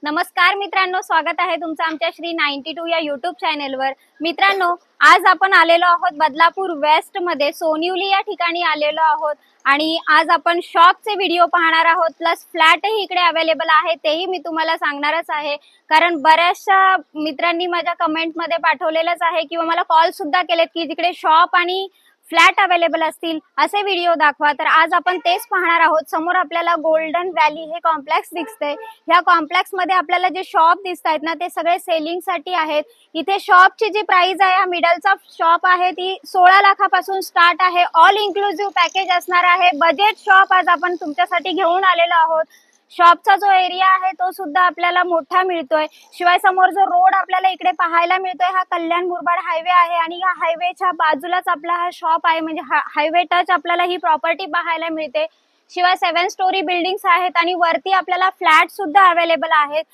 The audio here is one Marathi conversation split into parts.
नमस्कार मित्रांनो, स्वागत आहे तुमचं आमच्या श्री 92 या YouTube चॅनेलवर। मित्रांनो, आज आपण आलेलो आहोत बदलापूर वेस्ट मध्ये सोनिवली या ठिकाणी आलेलो आहोत आणि आज आपण शॉपचे व्हिडिओ पाहणार आहोत, प्लस फ्लॅटही इकडे अवेलेबल आहे तेही मी तुम्हाला सांगणारच आहे। कारण बऱ्याचशा मित्रांनी माझ्या कमेंट मध्ये पाठवलेलंच आहे किंवा मला कॉल सुद्धा केलेत की जिकडे शॉप आणि फ्लॅट अवेलेबल असतील असे व्हिडिओ दाखवा। तर आज आपण तेच पाहणार आहोत। समोर आपल्याला गोल्डन व्हॅली हे कॉम्प्लेक्स दिसतंय। ह्या कॉम्प्लेक्स मध्ये आपल्याला जे शॉप दिसतायत ना ते सगळे सेलिंग साठी आहेत। इथे शॉपची जी प्राइस आहे, मिडलचा शॉप आहे ती 16 लाखापासून स्टार्ट आहे। ऑल इन्क्लुसिव्ह पॅकेज असणार आहे। बजेट शॉप आज आपण तुमच्यासाठी घेऊन आलेलो आहोत। शॉपचा जो एरिया आहे तो सुद्धा आपल्याला मोठा मिळतोय। शिवाय समोर जो रोड आपल्याला इकडे पाहायला मिळतोय हा कल्याण मुरबाड हायवे आहे आणि या हायवेच्या बाजूलाच आपला हा शॉप आहे, म्हणजे हायवे टच आपल्याला ही प्रॉपर्टी पाहायला मिळते। शिवाय 7 स्टोरी बिल्डिंग्स आहेत आणि वरती आपल्याला फ्लॅट सुद्धा अवेलेबल आहेत।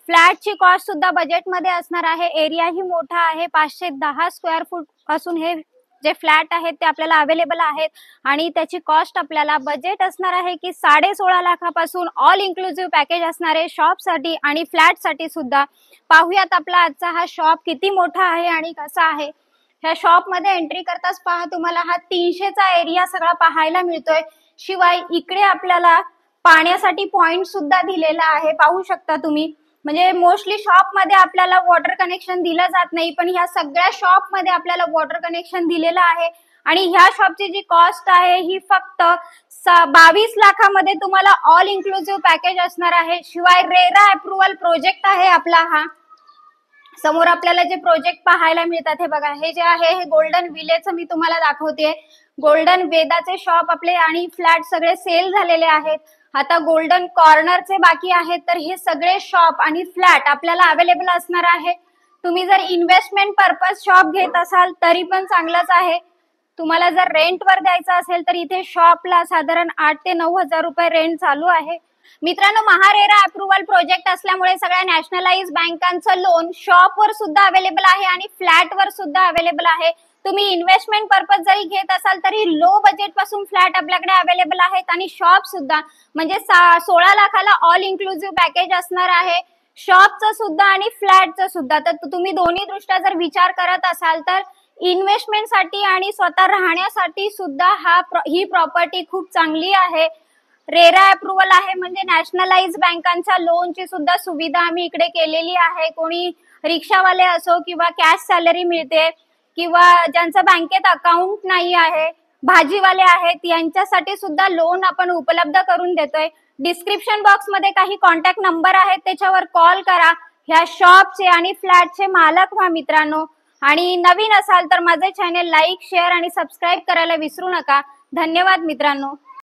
फ्लॅटची कॉस्ट सुद्धा बजेट मध्ये असणार आहे। एरिया ही मोठा आहे, 510 स्क्वेअर फूट पासून हे जे फ्लॅट आहेत ते आपल्याला अवेलेबल आहेत आणि त्याची कॉस्ट आपल्याला बजेट असणार आहे की 16.5 लाखापासून ऑल इन्क्लुसिव्ह पॅकेज असणार आहे शॉप साठी आणि फ्लॅट साठी सुद्धा। पाहूयात आपला आजचा हा शॉप किती मोठा आहे आणि कसा आहे। ह्या शॉप मध्ये एंट्री करताच पहा तुम्हाला हा 300चा एरिया सगळा पाहायला मिळतोय। शिवाय इकडे आपल्याला पाण्यासाठी पॉइंट सुद्धा दिलेला आहे, पाहू शकता तुम्ही। म्हणजे मोस्टली शॉप मध्ये आपल्याला वॉटर कनेक्शन दिलं जात नाही, पण ह्या सगळ्या शॉप मध्ये आपल्याला वॉटर कनेक्शन दिलेलं आहे आणि ह्या शॉपची जी कॉस्ट आहे ही फक्त 22 लाखामध्ये तुम्हाला ऑल इन्क्लुसिव्ह पॅकेज असणार आहे। शिवाय रेरा अप्रुव्हल प्रोजेक्ट आहे आपला हा। समोर आपल्याला जे प्रोजेक्ट पाहायला मिळतात हे बघा, हे जे आहे हे गोल्डन विलेचं मी तुम्हाला दाखवते। गोल्डन वेदाचे शॉप आपले आणि फ्लॅट सगळे सेल झालेले आहेत। आता गोल्डन कॉर्नरचे बाकी आहेत। तर हे सगळे शॉप आणि फ्लॅट आपल्याला अवेलेबल असणार आहे। तुम्ही जर इन्व्हेस्टमेंट पर्पज शॉप घेत असाल तरी पण चांगलंच आहे। तुम्हाला जर रेंटवर द्यायचं असेल तर इथे शॉपला साधारण 8 ते 9 हजार रुपये रेंट चालू आहे। मित्रांनो, महारेरा अप्रुव्हल प्रोजेक्ट असल्यामुळे सगळ्या नॅशनलाइज बँकांचं लोन शॉपवर सुद्धा अवेलेबल आहे आणि फ्लॅटवर सुद्धा अवेलेबल आहे। तुम्ही इन्व्हेस्टमेंट पर्पज जरी घेत असाल तरी लो बजेट पासून फ्लॅट आपल्याकडे अवेलेबल आहेत आणि शॉप सुद्धा, म्हणजे 16 लाखाला ऑल इन्क्लुसिव्ह पॅकेज असणार आहे शॉपचं सुद्धा आणि फ्लॅटचं सुद्धा। तर तुम्ही दोन्ही दृष्ट्या जर विचार करत असाल तर इन्व्हेस्टमेंट साठी आणि स्वतः राहण्यासाठी सुद्धा ही प्रॉपर्टी खूप चांगली आहे। रेरा अप्रुव्हल आहे, म्हणजे नॅशनलाइज बँकांच्या लोनची सुद्धा सुविधा आम्ही इकडे केलेली आहे। कोणी रिक्षावाले असो किंवा कॅश सॅलरी मिळते किंवा ज्यांचं बँकेत अकाउंट नाही आहे, भाजीवाले आहेत, यांच्यासाठी सुद्धा लोन आपण उपलब्ध करून देतोय। डिस्क्रिप्शन बॉक्स मध्ये काही कॉन्टॅक्ट नंबर आहेत, त्याच्यावर कॉल करा। ह्या शॉपचे आणि फ्लॅटचे मालक व्हा मित्रांनो। आणि नवीन असाल तर माझे चॅनेल लाईक, शेअर आणि सबस्क्राईब करायला विसरू नका। धन्यवाद मित्रांनो।